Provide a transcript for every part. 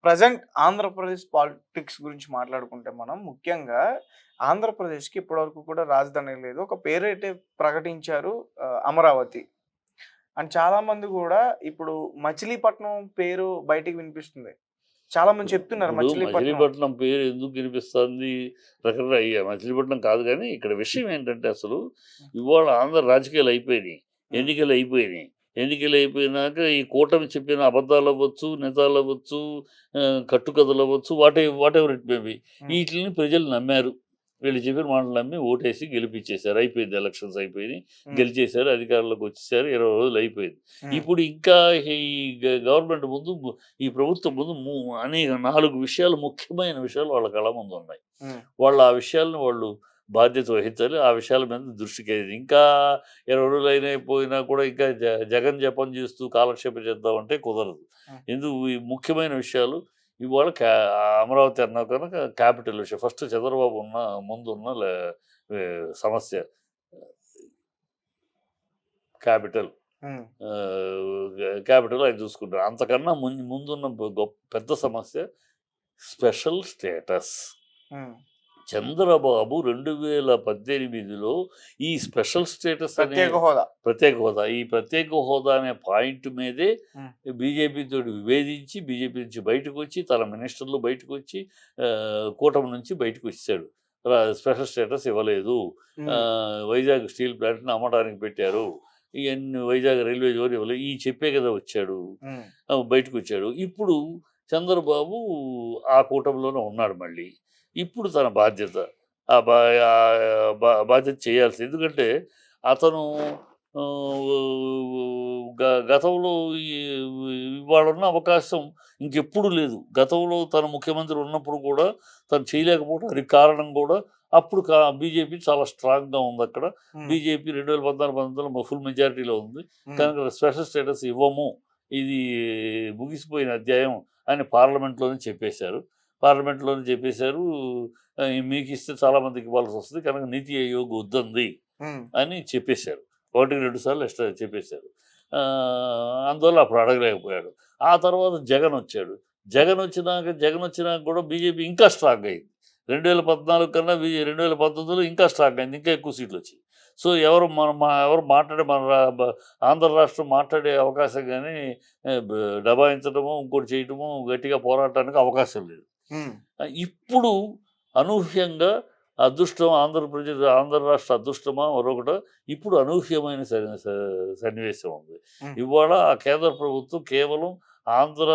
Present Andhra Pradesh politics గురించి మాట్లాడుకుంటే మనం ముఖ్యంగా ఆంధ్రప్రదేశ్‌కి ఇప్పటివరకు కూడా రాజధాని లేదు. ఒక పేరైతే ప్రకటించారు అమరావతి. అండ్ చాలామంది గూడా ఇప్పుడు మచిలీపట్నం పేరు బయటికి వినిపిస్తుంది. చాలామంది చెప్తున్నారు ఇప్పుడు మచిలీపట్నం. మచిలీపట్నం పేరు ఎందుకు వినిపిస్తుంది? రకరకాల మచిలీపట్నం కాదు గానీ, ఇక్కడ విషయం ఏంటంటే అసలు ఇవాళ ఆంధ్ర రాజకీయాలు అయిపోయినాయి. హ్మ్. ఎన్నికలు అయిపోయినాయి. ఎన్నికలు అయిపోయినాక ఈ కూటమి చెప్పిన అబద్ధాలవ్వచ్చు, నిజాలవ్వచ్చు, కట్టుకథలవ్వచ్చు, వాటెవర్ ఇట్ మే బి. హ్మ్. ఈటిలిని ప్రజలు నమ్మారు. వీళ్ళు చెప్పిన మాటలు నమ్మి ఓటేసి గెలిపించేశారు. అయిపోయింది, ఎలక్షన్స్ అయిపోయినాయి. హ్మ్. గెలిచేశారు, అధికారంలోకి వచ్చేసారు. 20 రోజులు అయిపోయింది. హ్మ్. ఇప్పుడు ఇంకా ఈ గవర్నమెంట్ ముందు ఈ ప్రభుత్వం ముందు అనేక 4 విషయాలు, ముఖ్యమైన విషయాలు వాళ్ళ కళ్ళ ముందు ఉన్నాయి. హ్మ్. వాళ్ళు ఆ విషయాలను వాళ్ళు బాధ్యత వహించాలి. ఆ విషయాల మీద దృష్టికెళ్ళింది. ఇంకా 20 రోజులు పోయినా కూడా ఇంకా జగన్ జపం చేస్తూ కాలక్షేపం చేద్దామంటే కుదరదు. హ్మ్. ఈ ముఖ్యమైన విషయాలు ఇవాళ అమరావతి అన్నా కనుక క్యాపిటల్ విషయం. ఫస్ట్ చంద్రబాబు ముందున్న సమస్య క్యాపిటల్. హ్మ్. క్యాపిటల్ ఆయన చూసుకుంటారు. అంతకన్నా ముందున్న పెద్ద సమస్య స్పెషల్ స్టేటస్. హ్మ్. చంద్రబాబు 2018లో ఈ స్పెషల్ స్టేటస్ అనే ప్రత్యేక హోదా. ప్రత్యేక హోదా, ఈ ప్రత్యేక హోదా అనే పాయింట్ మీదే హ్మ్. బీజేపీతోటి విభేదించి, బీజేపీ నుంచి బయటకొచ్చి, తన మినిస్టర్లు బయటకొచ్చి, కూటమి నుంచి బయటకొచ్చేసాడు. స్పెషల్ స్టేటస్ ఇవ్వలేదు. హ్మ్. వైజాగ్ స్టీల్ ప్లాంట్‌ని అమ్మటానికి పెట్టారు. ఇయన్నీ వైజాగ్ రైల్వే జోన్ ఇవ్వలేదు. చెప్పే కదా వచ్చాడు. హ్మ్. బయటకొచ్చాడు. ఇప్పుడు చంద్రబాబు ఆ కూటమిలోనే ఉన్నాడు మళ్ళీ. ఇప్పుడు తన బాధ్యత. ఆ బా బాధ్యత చేయాల్సింది. ఎందుకంటే అతను గతంలో ఈ ఇవాళున్న అవకాశం ఇంకెప్పుడు లేదు. గతంలో తను ముఖ్యమంత్రి ఉన్నప్పుడు కూడా తను చేయలేకపోవడానికి కారణం కూడా అప్పుడు బీజేపీ చాలా స్ట్రాంగ్‌గా ఉందక్కడ. హ్మ్. బీజేపీ 2014, 19లో ఫుల్ మెజారిటీలో ఉంది. హ్మ్. కనుక స్పెషల్ స్టేటస్ ఇవ్వము. ఇది ముగిసిపోయిన అధ్యాయం అని పార్లమెంట్‌లోనే చెప్పేశారు. పార్లమెంట్‌లోనే చెప్పేశారు. మీకిస్తే చాలా మందికి ఇవ్వాల్సొస్తది. కనుక నీతి ఆయోగ్ వద్దంది హ్మ్. అని చెప్పేశారు. ఒకటికి 2 సార్లు ఎక్స్‌ట్రా చెప్పేశారు. అందువల్ల అప్పుడు అడగలేకపోయాడు. ఆ తర్వాత జగనొచ్చాడు. జగనొచ్చినాక కూడా బీజేపీ ఇంకా స్ట్రాంగ్ అయింది. 2014 కన్నా 2019లో ఇంకా స్ట్రాంగ్ అయింది. ఇంకా ఎక్కువ సీట్లొచ్చాయి. సో, ఎవరు మాట్లాడే మన రా బ ఆంధ్ర రాష్ట్రం మాట్లాడే అవకాశం గాని, దబాయించడమో, ఇంకోటి చేయటమో, గట్టిగా పోరాటానికి అవకాశం లేదు. హ్మ్. ఇప్పుడు అనూహ్యంగా అదృష్టం ఆంధ్ర రాష్ట్ర అదృష్టమా మరొకటో ఇప్పుడు అనూహ్యమైన సన్నివేశం ఉంది. హ్మ్. ఇవాళ ఆ కేంద్ర ప్రభుత్వం కేవలం ఆంధ్ర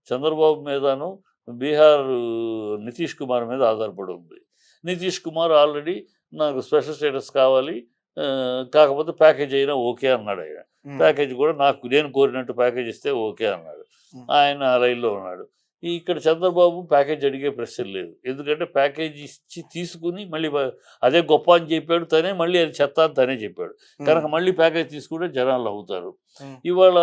చంద్రబాబు మీదను, బీహార్ నితీష్ కుమార్ మీద ఆధారపడి ఉంది. నితీష్ కుమార్ ఆల్రెడీ నాకు స్పెషల్ స్టేటస్ కావాలి. కాకపోతే ప్యాకేజ్ అయినా ఓకే అన్నాడాయన. హ్మ్. ప్యాకేజ్ కూడా నేను కోరినట్టు ప్యాకేజ్ ఇస్తే ఓకే అన్నాడు. హ్మ్. ఆయన ఆ లైన్‌లో ఉన్నాడు. ఇక్కడ చంద్రబాబు ప్యాకేజ్ అడిగే ప్రశ్న లేదు. ఎందుకంటే ప్యాకేజ్ ఇచ్చి తీసుకొని మళ్ళీ అదే గొప్ప అని చెప్పాడు తనే. మళ్ళీ అది చెత్త అని తనే చెప్పాడు. హ్మ్. కనుక మళ్ళీ ప్యాకేజ్ తీసుకుంటే జనాలు నవ్వుతారు. హ్మ్. ఇవాళ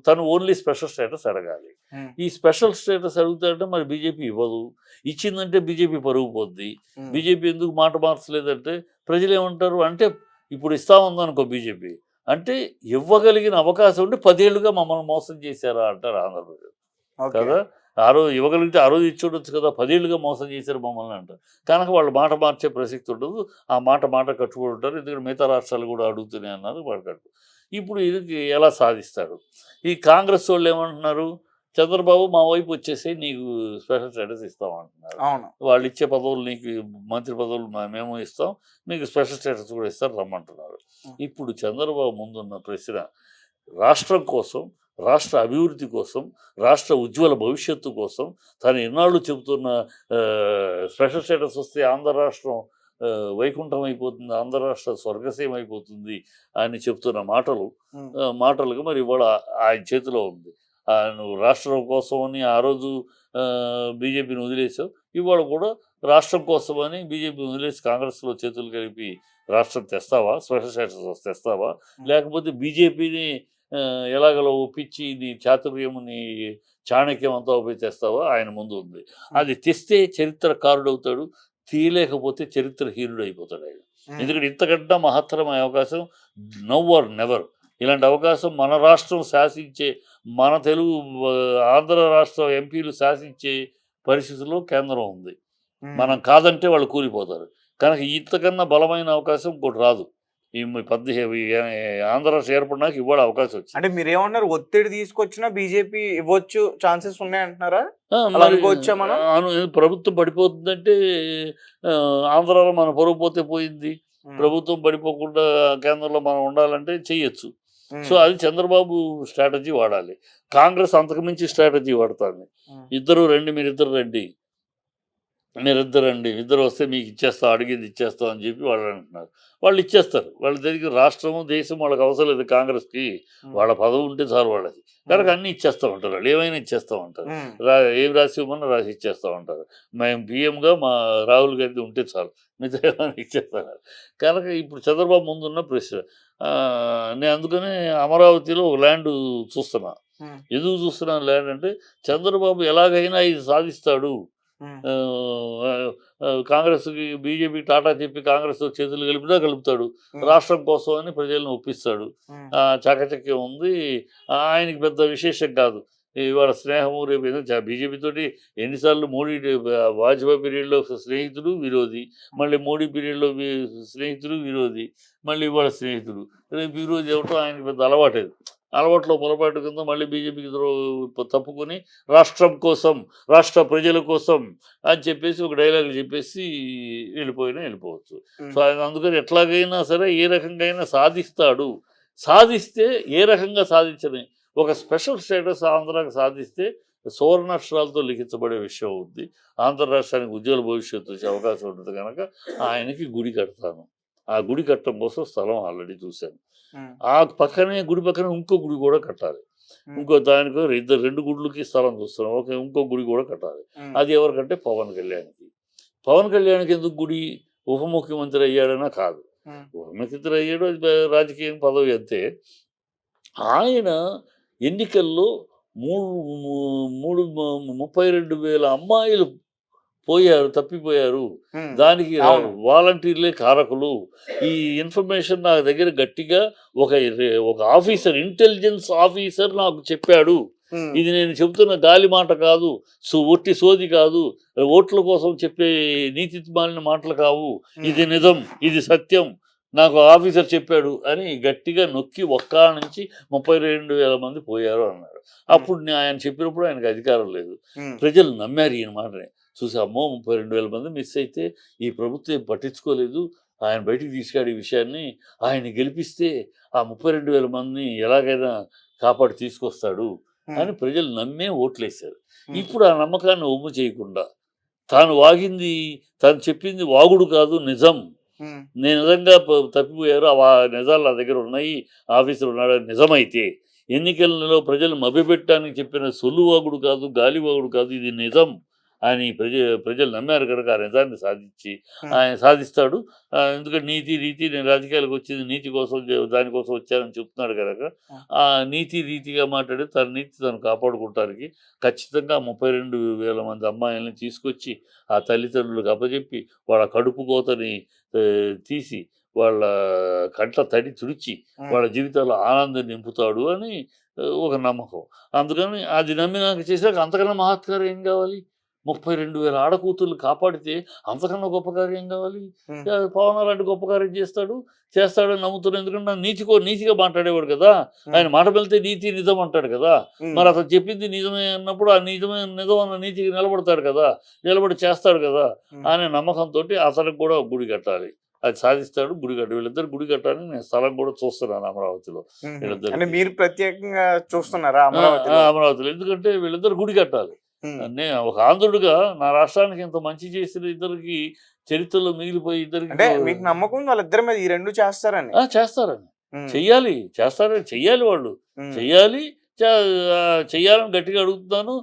తను ఓన్లీ స్పెషల్ స్టేటస్ అడగాలి. హ్మ్. ఈ స్పెషల్ స్టేటస్ అడుగుతాడంటే మరి బీజేపీ ఇవ్వదు. ఇచ్చిందంటే బీజేపీ పరువు పోద్ది. హ్మ్. బీజేపీ ఎందుకు మాట మార్చలేదంటే ప్రజలేమంటారు అంటే ఇప్పుడు ఇస్తాముందనుకో బీజేపీ. అంటే ఇవ్వగలిగిన అవకాశం ఉండి 10 ఏళ్లుగా మమ్మల్ని మోసం చేశారా అంటారు ఆంధ్ర ప్రజలు. ఓకే. కదా! ఆ రోజు ఇవ్వగలిగితే ఆ రోజు ఇచ్చుండొచ్చు కదా! 10 ఏళ్లుగా మోసం చేశారు మమ్మల్ని అంటారు. కనుక వాళ్ళు మాట మార్చే ప్రసక్తి ఉండదు. ఆ మాట కట్టుబడి ఉంటారు. ఎందుకంటే మిగతా రాష్ట్రాలు కూడా అడుగుతున్నాయి అన్నారు వాళ్ళు కట్టు. ఇప్పుడు ఇది ఎలా సాధిస్తాడు? ఈ కాంగ్రెస్ వోళ్ళేమంటున్నారు? చంద్రబాబు మా వైపు వచ్చేసేయి నీకు స్పెషల్ స్టేటస్ ఇస్తాం అంటున్నారు. అవును. వాళ్ళిచ్చే పదవులు నీకు మంత్రి పదవులు మేము ఇస్తాం. మీకు స్పెషల్ స్టేటస్ కూడా ఇస్తారు రమ్మంటున్నారు. హ్మ్. ఇప్పుడు చంద్రబాబు ముందున్న ప్రశ్న రాష్ట్రం కోసం, రాష్ట్ర అభివృద్ధి కోసం, రాష్ట్ర ఉజ్వల భవిష్యత్తు కోసం తను ఎన్నాళ్ళు చెబుతున్న స్పెషల్ స్టేటస్ వస్తే ఆంధ్ర రాష్ట్రం వైకుంఠం అయిపోతుంది, ఆంధ్ర రాష్ట్రం స్వర్గసీమ అయిపోతుంది అని చెప్తున్న హ్మ్. మాటలుగా మరి ఇవాళ ఆయన చేతిలో ఉంది. నువ్వు రాష్ట్రం కోసమని ఆ రోజు బీజేపీని వదిలేసావు. ఇవాళ కూడా రాష్ట్రం కోసమని బీజేపీని వదిలేసి కాంగ్రెస్‌లో చేతులు కలిపి రాష్ట్రం తెస్తావా? Special status తెస్తావా? హ్మ్. లేకపోతే బీజేపీని ఎలాగోలా ఒప్పించి నీ చాతుర్యం, నీ చాణక్యం అంతా ఉపయోగిస్తావా ఆయన ముందు ఉంది. హ్మ్. అది తెస్తే చరిత్రకారుడవుతాడు. తీయలేకపోతే చరిత్రహీనుడయిపోతాడాయన. హ్మ్. ఎందుకంటే ఇంతకంటే మహత్తరమైన అవకాశం నౌ ఆర్ నెవర్. ఇలాంటి అవకాశం మన రాష్ట్రం శాసించే మన తెలుగు ఆంధ్ర రాష్ట్ర ఎంపీలు శాసించే పరిస్థితుల్లో కేంద్రం ఉంది. మనం కాదంటే వాళ్ళు కూలిపోతారు. కనుక ఇంతకన్నా బలమైన అవకాశం ఇంకోటి రాదు. ఈ 17 ఆంధ్ర రాష్ట్రం ఏర్పడినాక ఇవాళ అవకాశం వచ్చింది. అంటే మీరేమన్నారు, ఒత్తిడి తీసుకొచ్చినా బీజేపీ ఇవ్వచ్చు ఛాన్సెస్ ఉన్నాయంటున్నారా? అలా మరి అనుకోవచ్చా మనం? ప్రభుత్వం పడిపోతుందంటే ఆంధ్రాలో మన పరువు పోతే పోయింది. ప్రభుత్వం పడిపోకుండా కేంద్రంలో మనం ఉండాలంటే చెయ్యొచ్చు. సో అది చంద్రబాబు స్ట్రాటజీ వాడాలి. కాంగ్రెస్ అంతకుమించి స్ట్రాటజీ వాడుతుంది. ఇద్దరు రండి, మీరిద్దరు రండి, మీరిద్దరు రండి, ఇద్దరు వస్తే మీకు ఇచ్చేస్తాం, అడిగింది ఇచ్చేస్తాం అని చెప్పి వాళ్ళు అంటున్నారు. వాళ్ళు ఇచ్చేస్తారు. వాళ్ళ దగ్గర రాష్ట్రము దేశం వాళ్ళకి అవసరం లేదు. కాంగ్రెస్కి వాళ్ళ పదవి ఉంటే చాలు వాళ్ళకి. కనుక అన్నీ ఇచ్చేస్తూ ఉంటారు. వాళ్ళు ఏమైనా ఇచ్చేస్తూ ఉంటారు. ఏం రాసి ఇవ్వమన్నా రాసి ఇచ్చేస్తూ ఉంటారు. మేము పిఎంగా మా రాహుల్ గాంధీ ఉంటే చాలు, మిగతా ఏమైనా ఇచ్చేస్తున్నారు. కనుక ఇప్పుడు చంద్రబాబు ముందున్న ప్రశ్న, నేను అందుకనే అమరావతిలో ఒక ల్యాండ్ చూస్తున్నా. ఎందుకు చూస్తున్నాను ల్యాండ్ అంటే, చంద్రబాబు ఎలాగైనా ఇది సాధిస్తాడు. కాంగ్రెస్కి బీజేపీ టాటా చెప్పి కాంగ్రెస్ చేతులు కలుపుతాడు. రాష్ట్రం కోసం అని ప్రజలను ఒప్పిస్తాడు. చాకచక్యం ఉంది. ఆయనకి పెద్ద విశేషం కాదు. ఇవాళ స్నేహము రేపు ఏదో బీజేపీ తోటి ఎన్నిసార్లు మోడీ వాజ్పేయి పీరియడ్లో స్నేహితుడు విరోధి, మళ్ళీ మోడీ పీరియడ్లో స్నేహితుడు విరోధి, మళ్ళీ ఇవాళ స్నేహితుడు, రేపు విరోధి అవ్వటం ఆయనకి పెద్ద అలవాటేది. అలవాట్లో పొరపాటు కింద మళ్ళీ బీజేపీకి తప్పుకొని రాష్ట్రం కోసం, రాష్ట్ర ప్రజల కోసం అని చెప్పేసి ఒక డైలాగ్ చెప్పేసి వెళ్ళిపోవచ్చు. సో ఆయన అందుకని ఎట్లాగైనా సరే ఏ రకంగా అయినా సాధిస్తాడు. సాధిస్తే ఏ రకంగా సాధించని ఒక స్పెషల్ స్టేటస్ ఆంధ్రాకి సాధిస్తే సువర్ణాక్షరాలతో లిఖించబడే విషయం ఉంది. ఆంధ్ర రాష్ట్రానికి ఉజ్వల భవిష్యత్తు వచ్చే అవకాశం ఉంటుంది. కనుక ఆయనకి గుడి కడతాను. ఆ గుడి కట్టడం కోసం స్థలం ఆల్రెడీ చూశాను. ఆ పక్కనే గుడి పక్కనే ఇంకో గుడి కూడా కట్టాలి. ఇంకో దానికి రెండు గుడులకి స్థలం చూస్తున్నాం. ఇంకో గుడి కూడా కట్టాలి. అది ఎవరికంటే పవన్ కళ్యాణ్కి. పవన్ కళ్యాణ్కి ఎందుకు గుడి? ఉప ముఖ్యమంత్రి అయ్యాడనా? కాదు. ఉప ముఖ్యమంత్రి అయ్యాడు, అది రాజకీయ పదవి అంతే. ఆయన ఎన్నికల్లో 32,000 అమ్మాయిలు తప్పిపోయారు. దానికి వాలంటీర్లే కారకులు. ఈ ఇన్ఫర్మేషన్ నా దగ్గర గట్టిగా ఒక ఆఫీసర్, ఇంటెలిజెన్స్ ఆఫీసర్ నాకు చెప్పాడు. ఇది నేను చెబుతున్న గాలి మాట కాదు, ఒట్టి సోది కాదు, ఓట్ల కోసం చెప్పే నీతి మాలిన మాటలు కావు. ఇది నిజం, ఇది సత్యం, నాకు ఆఫీసర్ చెప్పాడు అని గట్టిగా నొక్కి ఒక్క నుంచి 32,000 మంది పోయారు అన్నాడు. అప్పుడు ఆయన చెప్పినప్పుడు ఆయనకు అధికారం లేదు. ప్రజలు నమ్మారు ఈయన మాటని. చూసి అమ్మో 32,000 మంది మిస్ అయితే ఈ ప్రభుత్వం పట్టించుకోలేదు, ఆయన బయటికి తీసుకాడు ఈ విషయాన్ని, ఆయన గెలిపిస్తే ఆ 32,000 మందిని ఎలాగైనా కాపాడి తీసుకొస్తాడు అని ప్రజలు నమ్మే ఓట్లేశారు. ఇప్పుడు ఆ నమ్మకాన్ని ఒమ్ము చేయకుండా తాను చెప్పింది వాగుడు కాదు, నిజం, నేను నిజంగా తప్పిపోయారు, ఆ నిజాలు నా దగ్గర ఉన్నాయి, ఆఫీసర్ ఉన్నాడని నిజమైతే, ఎన్నికలలో ప్రజలు మభ్యపెట్టడానికి చెప్పిన సొల్లువాగుడు కాదు, గాలివాగుడు కాదు, ఇది నిజం అని ప్రజలు నమ్మారు కనుక ఆ నిజాన్ని ఆయన సాధిస్తాడు. ఎందుకంటే నీతి రీతి, నేను రాజకీయాలకు వచ్చింది నీతి కోసం, దానికోసం వచ్చానని చెప్తున్నాడు కనుక ఆ నీతి రీతిగా మాట్లాడి తన నీతి తను కాపాడుకోవటానికి ఖచ్చితంగా 32,000 మంది అమ్మాయిల్ని తీసుకొచ్చి ఆ తల్లిదండ్రులకు అప్పచెప్పి వాళ్ళ కడుపు కోతని తీసి వాళ్ళ కంట తడి తుడిచి వాళ్ళ జీవితాల్లో ఆనందం నింపుతాడు అని ఒక నమ్మకం. అందుకని అది నమ్మినాక చేశాక అంతకన్నా మహత్కారం ఏం కావాలి? 32,000 ఆడకూతుర్లు కాపాడితే అంతకన్నా గొప్ప కార్యం కావాలి? పవన్ అలాంటి గొప్ప కార్యం చేస్తాడని నమ్ముతున్నాను. ఎందుకంటే నీతిగా మాట్లాడేవాడు కదా. ఆయన మాట వెళ్తే నీతి నిజం అంటాడు కదా. మరి అతను చెప్పింది నిజమే అన్నప్పుడు ఆ నిజం అన్న నీతికి నిలబడతాడు కదా, నిలబడి చేస్తాడు కదా అనే నమ్మకంతో అతనికి కూడా గుడి కట్టాలి. అది సాధిస్తాడు. గుడి కట్టాలి. వీళ్ళిద్దరు గుడి కట్టాలని నేను స్థలం కూడా చూస్తున్నాను అమరావతిలో. వీళ్ళిద్దరు మీరు ప్రత్యేకంగా చూస్తున్నారా అమరావతిలో? ఎందుకంటే వీళ్ళిద్దరు గుడి కట్టాలి. నేను ఒక ఆంధ్రుడిగా నా రాష్ట్రానికి ఇంత మంచి చేసిన ఇద్దరికి చరిత్రలో మిగిలిపోయి ఇద్దరికి మీకు నమ్మకం వాళ్ళిద్దరి మీద ఈ రెండు చేస్తారని చెయ్యాలి వాళ్ళు చెయ్యాలని గట్టిగా అడుగుతున్నాను.